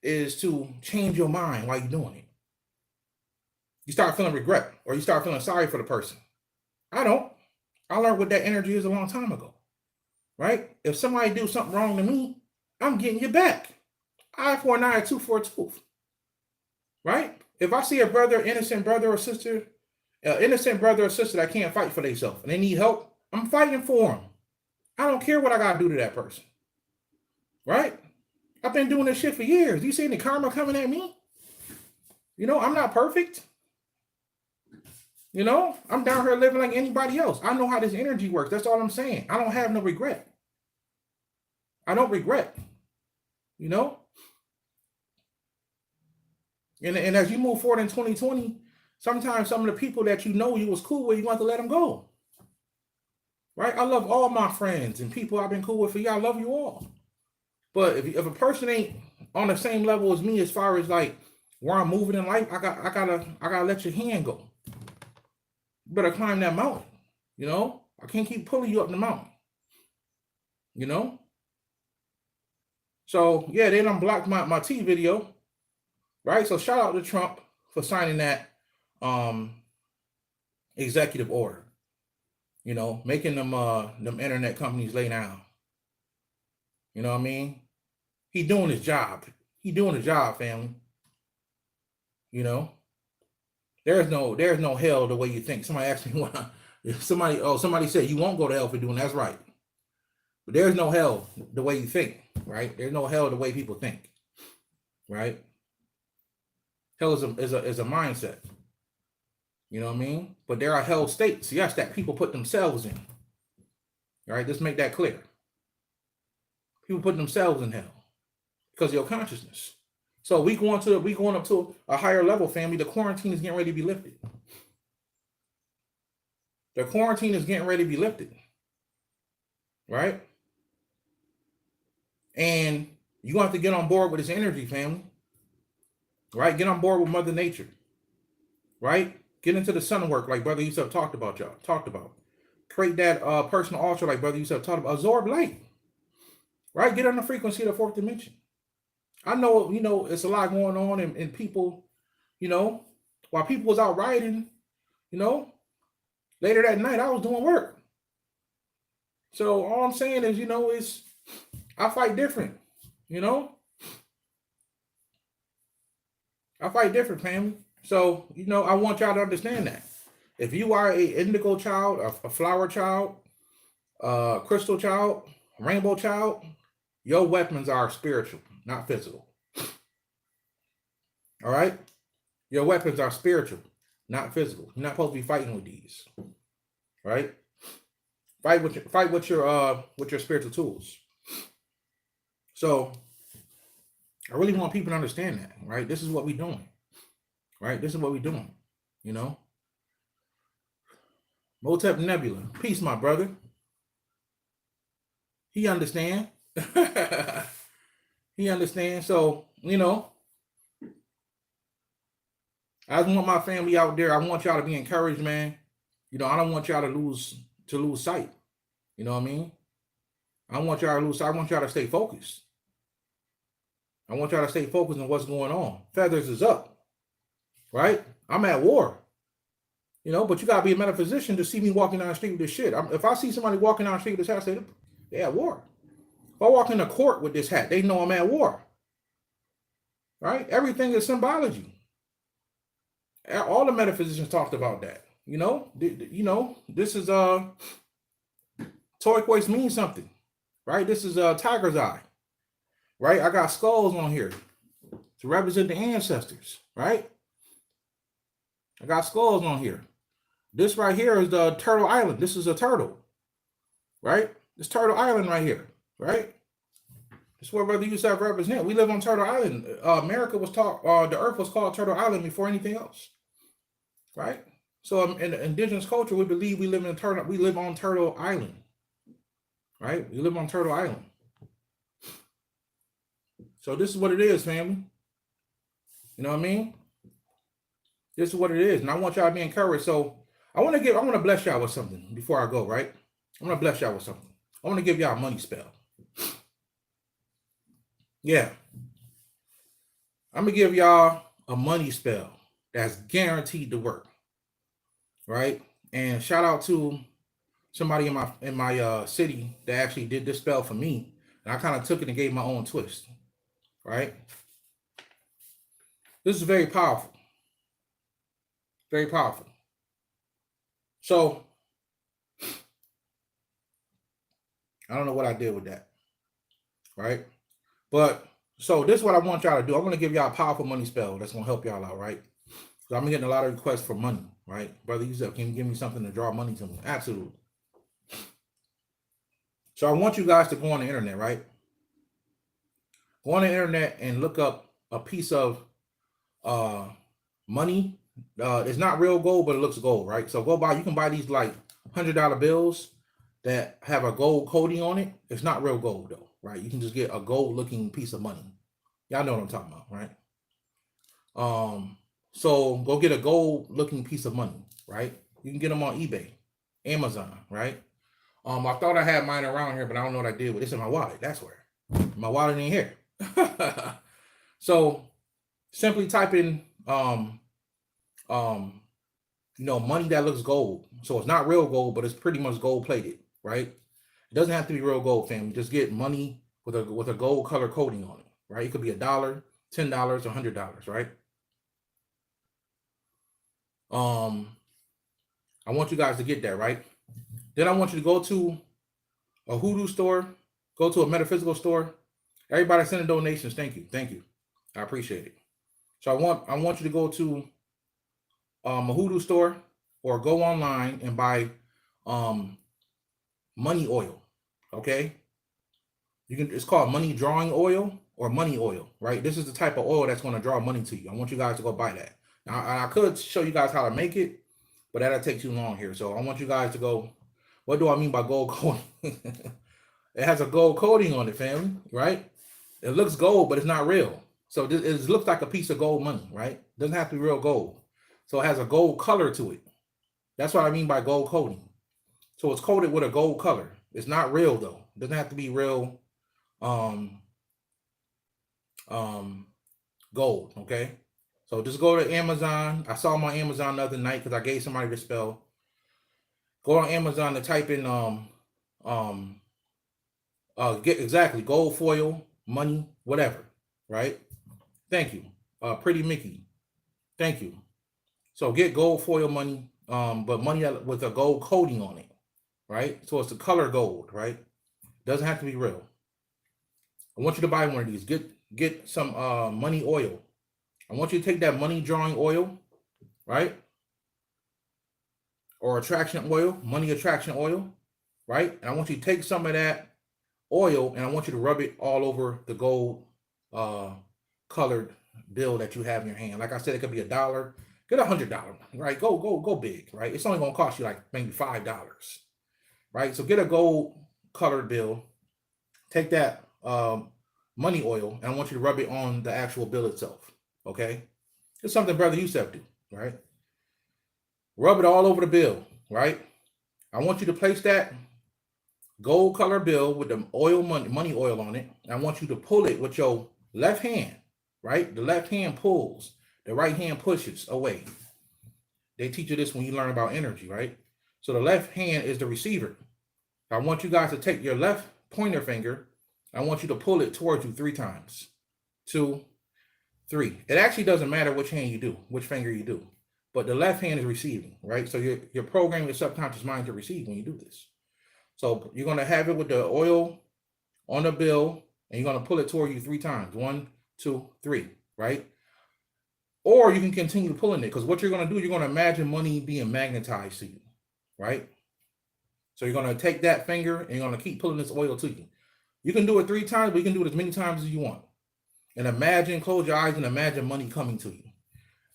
is to change your mind while you're doing it. You start feeling regret, or you start feeling sorry for the person. I don't. I learned what that energy is a long time ago, right? If somebody do something wrong to me, I'm getting you back. Eye for an eye, tooth for a tooth, right? If I see a brother, innocent brother or sister that can't fight for themselves and they need help, I'm fighting for them. I don't care what I got to do to that person, right? I've been doing this shit for years. You see any karma coming at me? You know, I'm not perfect. You know, I'm down here living like anybody else. I know how this energy works. That's all I'm saying. I don't have no regret. I don't regret, you know? And as you move forward in 2020, sometimes some of the people that you know you was cool with, you want to let them go. Right? I love all my friends and people I've been cool with for you. I love you all. But if a person ain't on the same level as me as far as like where I'm moving in life, I gotta let your hand go. You better climb that mountain. You know? I can't keep pulling you up the mountain. You know? So yeah, they done blocked my T video. Right? So shout out to Trump for signing that executive order. You know, making them internet companies lay down. You know what I mean? He doing his job. He doing his job, family. You know? There's no hell the way you think. Somebody asked me somebody said you won't go to hell for doing that's right. But there's no hell the way you think, right? There's no hell the way people think. Right? Hell is a mindset. You know what I mean? But there are hell states, yes, that people put themselves in. All right, let's make that clear. People put themselves in hell because of your consciousness. So we going up to a higher level, family. The quarantine is getting ready to be lifted. The quarantine is getting ready to be lifted. Right? And you're going to have to get on board with this energy, family. Right? Get on board with Mother Nature. Right? Get into the sun work like BroYosef talked about. Create that personal altar like BroYosef talked about. Absorb light. Right? Get on the frequency of the fourth dimension. I know, you know, it's a lot going on and people, you know, while people was out riding, you know, later that night I was doing work. So all I'm saying is, you know, I fight different, you know. I fight different, family. So, you know, I want y'all to understand that. If you are a indigo child, a flower child, crystal child, rainbow child, Your weapons are spiritual, not physical. All right? Your weapons are spiritual, not physical. You're not supposed to be fighting with these. Right? Fight with your spiritual tools. So I really want people to understand that, right? This is what we're doing. Right? This is what we're doing. You know? Motep Nebula. Peace, my brother. He understand. He understands. So, you know, I just want my family out there. I want y'all to be encouraged, man. You know, I don't want y'all to lose sight. You know what I mean? I want y'all to lose sight. I want y'all to stay focused. I want y'all to stay focused on what's going on. Feathers is up. Right? I'm at war. You know, but you gotta be a metaphysician to see me walking down the street with this shit. If I see somebody walking down the street with this hat, they at war. If I walk in the court with this hat, they know I'm at war. Right? Everything is symbology. All the metaphysicians talked about that. You know, this is turquoise means something, right? This is tiger's eye, right? I got skulls on here to represent the ancestors, right? I got skulls on here. This right here is the Turtle Island. This is a turtle, right? This Turtle Island right here, right? This is where BroYosef represent. We live on Turtle Island. America was the earth was called Turtle Island before anything else, right? So in the indigenous culture, we believe we live on Turtle Island, right? We live on Turtle Island. So this is what it is, family. You know what I mean? This is what it is, and I want y'all to be encouraged. So I want to bless y'all with something before I go, right? I'm gonna bless y'all with something. I want to give y'all a money spell. Yeah. I'm gonna give y'all a money spell that's guaranteed to work. Right? And shout out to somebody in my city that actually did this spell for me. And I kind of took it and gave my own twist. Right? This is very powerful. Very powerful. So I don't know what I did with that. Right? But so this is what I want y'all to do. I'm going to give y'all a powerful money spell that's going to help y'all out, right? So I'm getting a lot of requests for money, right? BroYosef, can you give me something to draw money to me? Absolutely. So I want you guys to go on the internet, right? Go on the internet and look up a piece of money. It's not real gold, but it looks gold, right? So you can buy these like $100 bills that have a gold coating on it. It's not real gold though, right? You can just get a gold looking piece of money. Y'all know what I'm talking about, right? So go get a gold looking piece of money, right? You can get them on eBay, Amazon, right? I thought I had mine around here, but I don't know what I did with it. It's in my wallet. That's where my wallet ain't here. So simply type in money that looks gold. So it's not real gold, but it's pretty much gold plated, right? It doesn't have to be real gold, family. Just get money with a gold color coating on it, right? It could be $1, $10, or $100, right? I want you guys to get that, right? Then I want you to go to a hoodoo store, go to a metaphysical store. Everybody sending donations. Thank you. I appreciate it. So I want you to go to a hoodoo store or go online and buy money oil. Okay? It's called money drawing oil or money oil, right? This is the type of oil that's going to draw money to you. I want you guys to go buy that. Now I could show you guys how to make it, but that'll take too long here. So I want you guys to go. What do I mean by gold coating? It has a gold coating on it, family, right? It looks gold, but it's not real. So it looks like a piece of gold money, right? It doesn't have to be real gold. So it has a gold color to it. That's what I mean by gold coating. So it's coated with a gold color. It's not real though. It doesn't have to be real gold, okay? So just go to Amazon. I saw them on Amazon the other night because I gave somebody the spell. Go on Amazon and type in get exactly gold foil, money, whatever, right? Thank you. Pretty Mickey. Thank you. So get gold foil money, but money with a gold coating on it, right? So it's the color gold, right? Doesn't have to be real. I want you to buy one of these. Get some money oil. I want you to take that money drawing oil, right? Or attraction oil, money attraction oil, right? And I want you to take some of that oil and I want you to rub it all over the gold uh, colored bill that you have in your hand. Like I said, it could be $1. Get $100, right? Go big, right? It's only gonna cost you like maybe $5, right? So get a gold colored bill. Take that money oil and I want you to rub it on the actual bill itself. Okay, it's something BroYosef do, right? Rub it all over the bill, right? I want you to place that gold color bill with the money oil on it. I want you to pull it with your left hand, right? The left hand pulls, the right hand pushes away. They teach you this when you learn about energy, right? So the left hand is the receiver. I want you guys to take your left pointer finger. I want you to pull it towards you 3 times. 2, 3. It actually doesn't matter which hand you do, which finger you do, but the left hand is receiving, right? So you're programming your subconscious mind to receive when you do this. So you're going to have it with the oil on the bill, and you're going to pull it toward you 3 times. 1, 2, 3, right? Or you can continue pulling it, because what you're going to do, you're going to imagine money being magnetized to you, right? So you're going to take that finger and you're going to keep pulling this oil to you. You can do it 3 times, but you can do it as many times as you want. And imagine, close your eyes and imagine money coming to you.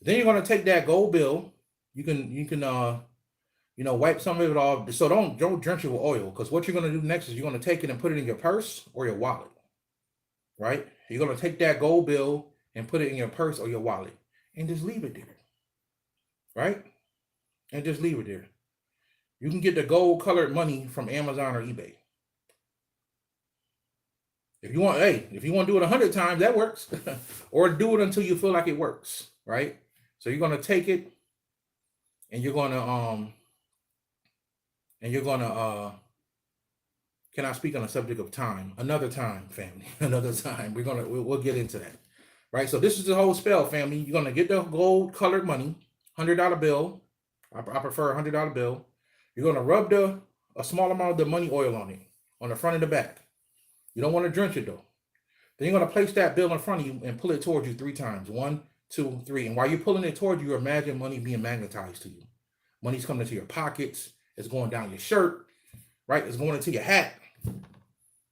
Then you're going to take that gold bill. You can wipe some of it off. So don't drench it with oil, because what you're going to do next is you're going to take it and put it in your purse or your wallet, right? You're going to take that gold bill and put it in your purse or your wallet and just leave it there, right? And just leave it there. You can get the gold colored money from Amazon or eBay. If you want to do it 100 times, that works. Or do it until you feel like it works, right? So you're going to take it and you're going to can I speak on the subject of time? Another time, family. Another time. We'll get into that. Right? So this is the whole spell, family. You're going to get the gold colored money, $100 bill. I prefer a $100 bill. You're going to rub a small amount of the money oil on it, on the front and the back. You don't want to drench it though. Then you're going to place that bill in front of you and pull it towards you 3 times. 1, 2, 3. And while you're pulling it towards you, imagine money being magnetized to you. Money's coming into your pockets. It's going down your shirt, right? It's going into your hat.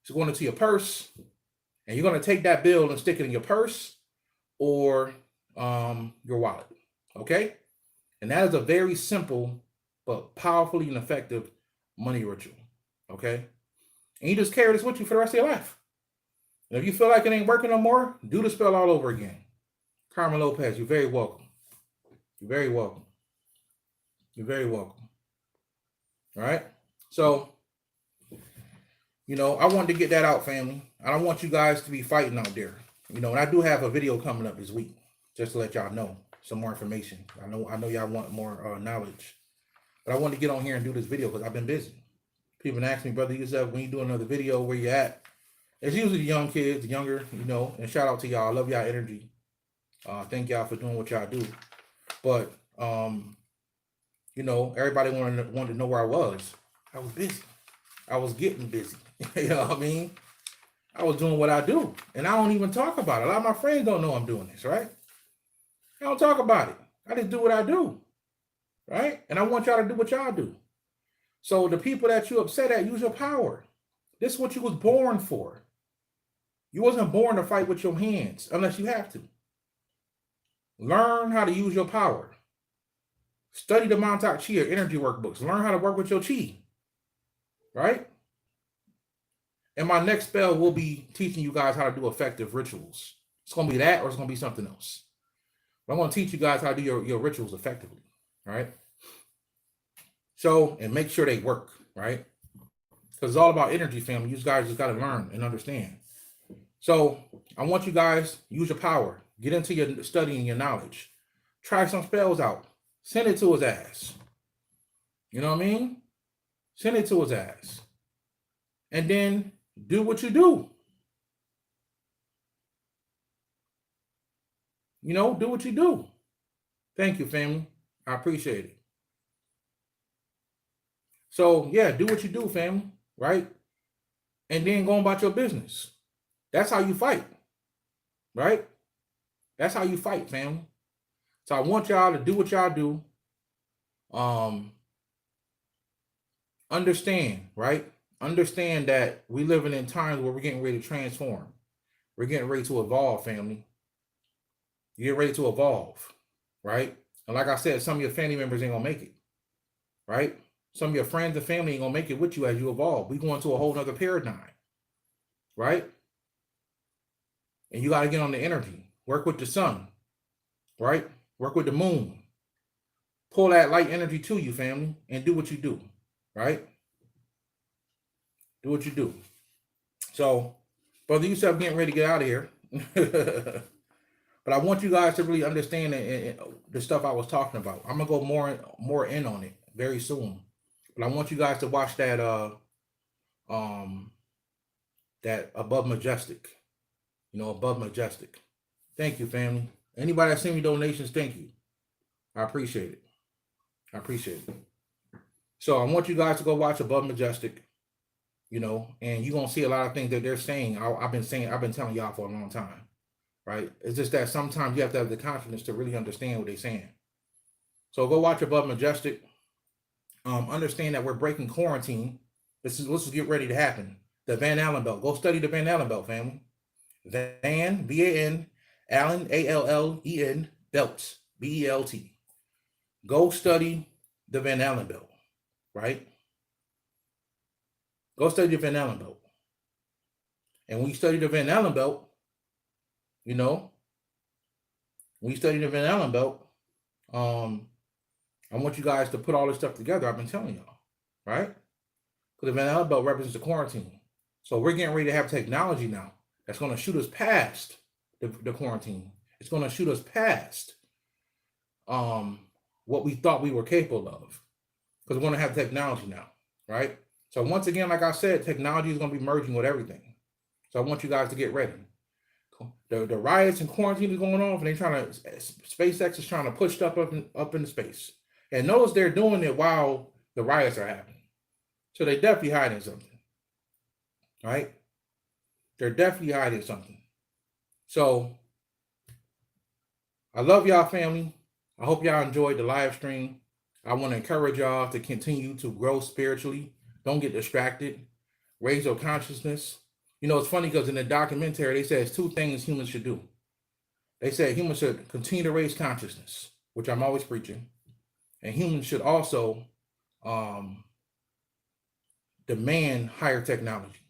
It's going into your purse. And you're going to take that bill and stick it in your purse or your wallet. Okay? And that is a very simple but powerfully and effective money ritual. Okay? And you just carry this with you for the rest of your life. And if you feel like it ain't working no more, do the spell all over again. Carmen Lopez, you're very welcome. You're very welcome. You're very welcome. All right? So, I wanted to get that out, family. I don't want you guys to be fighting out there. And I do have a video coming up this week, just to let y'all know some more information. I know y'all want more knowledge. But I wanted to get on here and do this video because I've been busy. People ask me, BroYosef, when you do another video, where you at? It's usually the young kids, younger, and shout out to y'all. I love y'all energy. Thank y'all for doing what y'all do. But, everybody wanted to know where I was. I was busy. I was getting busy. You know what I mean? I was doing what I do. And I don't even talk about it. A lot of my friends don't know I'm doing this, right? I don't talk about it. I just do what I do. Right? And I want y'all to do what y'all do. So the people that you upset at, use your power. This is what you was born for. You wasn't born to fight with your hands unless you have to. Learn how to use your power. Study the Montauk Chi or energy workbooks. Learn how to work with your chi. Right? And my next spell will be teaching you guys how to do effective rituals. It's going to be that or it's going to be something else. But I'm going to teach you guys how to do your rituals effectively. Right? So, and make sure they work, right? Because it's all about energy, family. You guys just got to learn and understand. So, I want you guys, use your power. Get into your study and your knowledge. Try some spells out. Send it to his ass. You know what I mean? Send it to his ass. And then do what you do. Do what you do. Thank you, family. I appreciate it. So, yeah, do what you do, family, right? And then go about your business. That's how you fight, right? That's how you fight, family. So I want y'all to do what y'all do. Um, understand, right? Understand that we living in times where we're getting ready to transform. We're getting ready to evolve, family. You get ready to evolve, right? And like I said, some of your family members ain't gonna make it, right? Some of your friends and family ain't gonna make it with you as you evolve. We go into a whole nother paradigm, right? And you gotta get on the energy. Work with the sun, right? Work with the moon. Pull that light energy to you, family, and do what you do, right? Do what you do. So, Brother Yusuf getting ready to get out of here. But I want you guys to really understand the stuff I was talking about. I'm gonna go more in on it very soon. But I want you guys to watch that Above Majestic. Above Majestic. Thank you, family. Anybody that sent me donations, thank you. I appreciate it. So I want you guys to go watch Above Majestic. And you're gonna see a lot of things that they're saying. I've been telling y'all for a long time, right? It's just that sometimes you have to have the confidence to really understand what they're saying. So go watch Above Majestic. Understand that we're breaking quarantine. This is get ready to happen. The Van Allen belt. Go study the Van Allen belt, family. Van, V-A-N, Allen, A-L-L-E-N, belts, B-E-L-T. Go study the Van Allen belt, right? Go study the Van Allen belt. And when you study the Van Allen belt, I want you guys to put all this stuff together. I've been telling y'all, right? Because the Van Allen belt represents the quarantine. So we're getting ready to have technology now that's going to shoot us past the quarantine. It's going to shoot us past what we thought we were capable of. Because we're going to have technology now, right? So once again, like I said, technology is going to be merging with everything. So I want you guys to get ready. The riots and quarantine is going on, and SpaceX is trying to push stuff up into space. And notice they're doing it while the riots are happening. So they're definitely hiding something, right? They're definitely hiding something. So I love y'all, family. I hope y'all enjoyed the live stream. I want to encourage y'all to continue to grow spiritually. Don't get distracted. Raise your consciousness. It's funny because in the documentary, they said it's 2 things humans should do. They said humans should continue to raise consciousness, which I'm always preaching. And humans should also demand higher technology,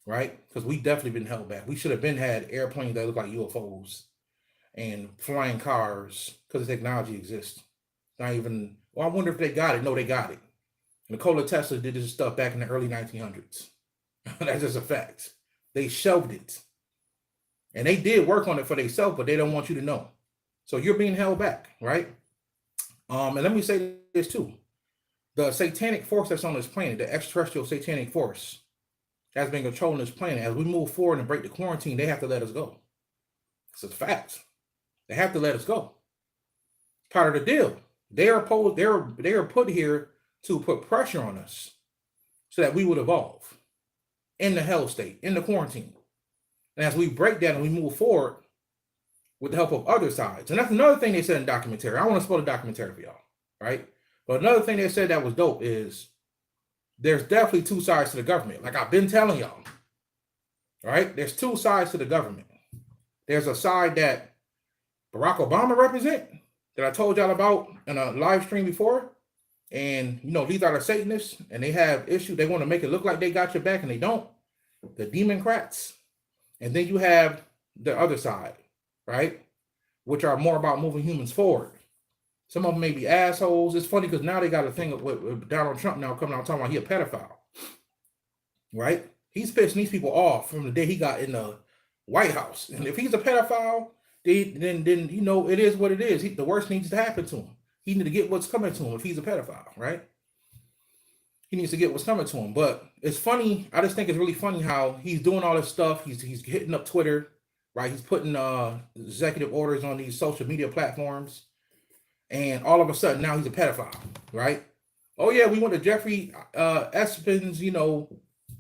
right? Because we definitely been held back. We should have had airplanes that look like UFOs and flying cars because the technology exists. Not even, I wonder if they got it. No, they got it. Nikola Tesla did this stuff back in the early 1900s. That's just a fact. They shelved it. And they did work on it for themselves, but they don't want you to know. So you're being held back, right? And let me say this too. The satanic force that's on this planet, the extraterrestrial satanic force, has been controlling this planet. As we move forward and break the quarantine, they have to let us go. It's a fact. They have to let us go. It's part of the deal. They are put here to put pressure on us so that we would evolve in the hell state, in the quarantine. And as we break that and we move forward with the help of other sides, and that's another thing they said in the documentary. I want to spoil the documentary for y'all, right? But another thing they said that was dope is there's definitely 2 sides to the government. Like I've been telling y'all, right? There's 2 sides to the government. There's a side that Barack Obama represent that I told y'all about in a live stream before. And, these are the Satanists, and they have issues. They want to make it look like they got your back, and they don't. The Democrats. And then you have the other side, right? Which are more about moving humans forward. Some of them may be assholes. It's funny because now they got a thing with Donald Trump now coming out talking about he a pedophile, right? He's pissing these people off from the day he got in the White House. And if he's a pedophile, then it is what it is. The worst needs to happen to him. He needs to get what's coming to him if he's a pedophile, right? He needs to get what's coming to him. But it's funny. I just think it's really funny how he's doing all this stuff. He's hitting up Twitter, right? He's putting executive orders on these social media platforms. And all of a sudden now he's a pedophile, right? Oh yeah, we went to Jeffrey Epstein's,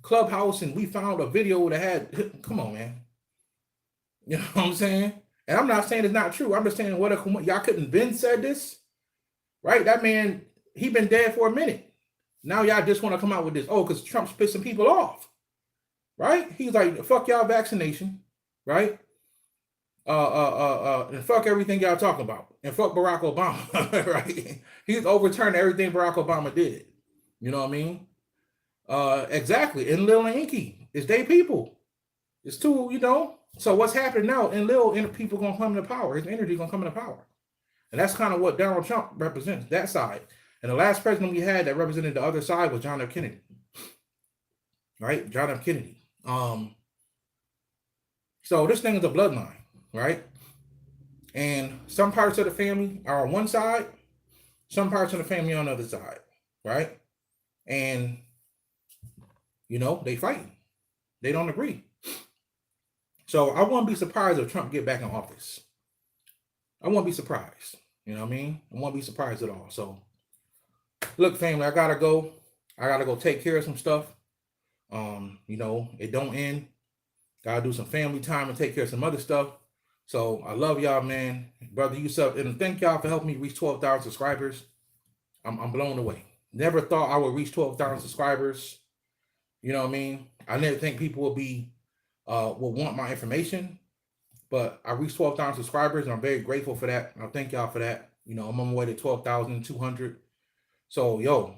Clubhouse and we found a video that had, come on, man. You know what I'm saying? And I'm not saying it's not true. I'm just saying what y'all couldn't been said this, right? That man, he been dead for a minute. Now y'all just want to come out with this, oh, because Trump's pissing people off, right? He's like, fuck y'all vaccination, right? And fuck everything y'all talking about, and fuck Barack Obama, right? He's overturned everything Barack Obama did. You know what I mean? Exactly. And Lil and Inky, it's they people. It's two, you know. So what's happening now? And Lil and people gonna come into power. His energy gonna come into power, and that's kind of what Donald Trump represents. That side. And the last president we had that represented the other side was John F. Kennedy, right? John F. Kennedy. So this thing is a bloodline, right? And some parts of the family are on one side, some parts of the family on the other side, right? And you know, they fighting. They don't agree. So I won't be surprised if Trump get back in office. I won't be surprised. You know what I mean? I won't be surprised at all. So look, family, I gotta go. I gotta go take care of some stuff. You know, it don't end. Gotta do some family time and take care of some other stuff. So I love y'all, man. BroYosef, and thank y'all for helping me reach 12,000 subscribers. I'm blown away. Never thought I would reach 12,000 subscribers. You know what I mean? I never think people will want my information, but I reached 12,000 subscribers, and I'm very grateful for that. I thank y'all for that. You know, I'm on my way to 12,200. So, y'all,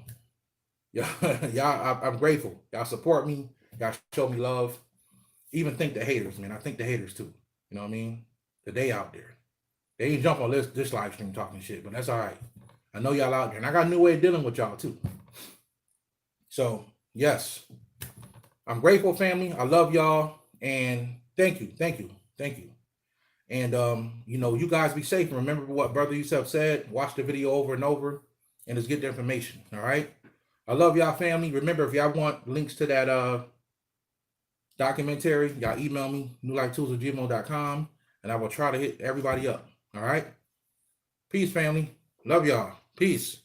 I'm grateful. Y'all support me. Y'all show me love. Even think the haters, man. I think the haters too. You know what I mean? The day out there. They ain't jump on this live stream talking shit, but that's all right. I know y'all out there, and I got a new way of dealing with y'all too. So, yes. I'm grateful, family. I love y'all. And thank you. And, you know, you guys be safe. And remember what BroYosef said. Watch the video over and over and just get the information. All right. I love y'all, family. Remember, if y'all want links to that documentary, y'all email me, newlifetools@gmail.com, and I will try to hit everybody up. All right. Peace, family. Love y'all. Peace.